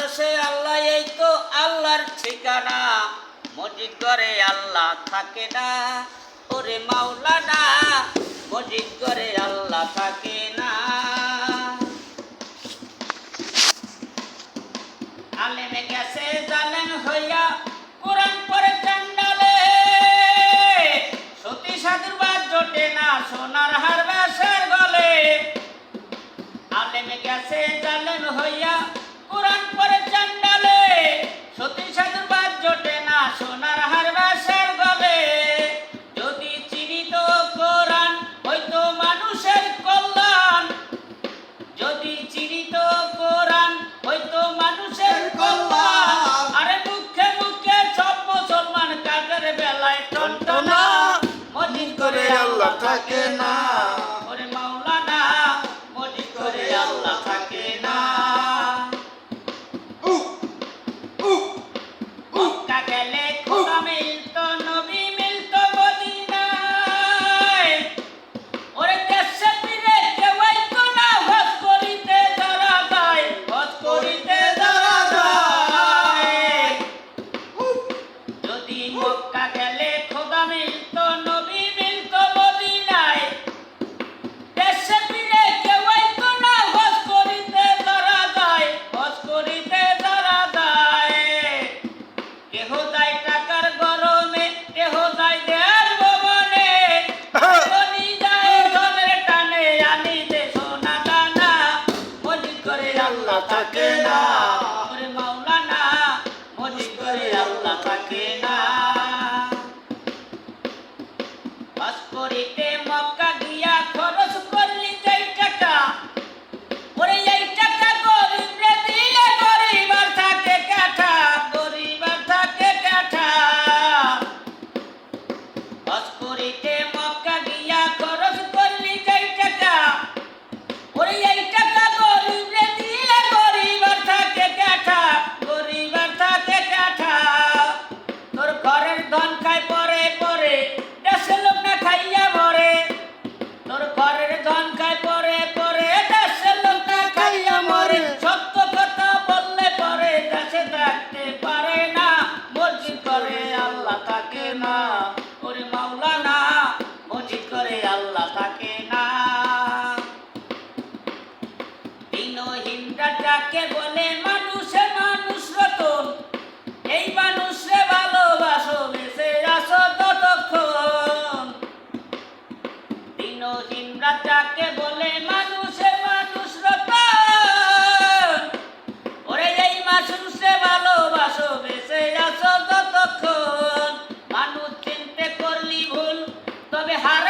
আরশে আল্লাহ, এই তো আল্লাহর ঠিকানা। মসজিদ ঘরে আল্লাহ থাকে না, ওরে মাওলানা, মসজিদ ঘরে আল্লাহ থাকে না। আলেমে গেছে জালেম হইয়া, কোরআন পড়ে চান্ডালে, সতী সাধুর বাদ জোটে না, সোনার হার বেশের গলে। আলেমে গেছে জালেম হইয়া, কোরআন পড়ে চান্ডালে, সতী সাধুর বাদ জোটে না, সোনার হার বেশের গলে। যদি চিনিত কোরআন হইতো মানুষের কল্যাণ, যদি চিনিত কোরআন হইতো মানুষের কল্যাণ। আরে মুখে মুখে সব মুসলমান, কাজের বেলায় টনটনা, মসজিদ করে আল্লাহ থাকে না, ওরে মাওলানা, মসজিদ করে আল্লাহ থাকে না। মক্কা গেলে খোদা মিলতো, নবী মিলতো মদিনায়, ওরে দেশে ফিরে কেউ আইতো না, হজ করিতে যারা যায়, হজ করিতে যারা যায়। যদি মক্কা গেলে খোদা মিলতো, নবী মিলতো মদিনায়, দেশে ফিরে কেউ আইতো না, হজ করিতে যারা যায়, হজ করিতে যারা যায়। কেহ যায় টাকার গরমে, কেহ যায় দেয়ার ভবনে, ধনী যায় ধনের টানে, আনিতে সোনা দানা, মসজিদ করে আল্লাহ থাকে না, ওরে মাওলানা, মসজিদ করে আল্লাহ থাকে না। হজ করিতে মক্কা গিয়া খরচ করলি যেই টাকা, ওরে এই টাকা গরিবরে দিলে গরিব আর থাকে কাঠা, গরিব আর থাকে কাঠা। হজ করিতে মক্কা গিয়া খরচ করলি যেই টাকা, ওরে এই টাকা গরিবরে দিলে গরিব আর থাকে কাঠা, গরিব আর থাকে কাঠা। তোর ঘরের ধন খায় পরে পরে, দেশের লোক না খাইয়া মরে, তোর ঘরের ধন খায় পরে পরে, দেশের লোক না খাইয়া মরে। সত্য কথা বললে পরে দেশে থাকতে পারে না, মসজিদ করে আল্লাহ থাকে না, ওরে মাওলানা, মসজিদ করে আল্লাহ থাকে না। দিনহীনরা যাকে বলে, মানুষে মানুষ রতন, এই মানুষে ভালোবাসো, বেঁচে আসো ততক্ষণ। দিনহীনরা যাকে বলে, মানুষে মানুষ রতন, ওরে এই মানুষে ভালোবাসো, বেঁচে আসো ততক্ষণ। মানুষ চিনতে করলি ভুল, তবে হার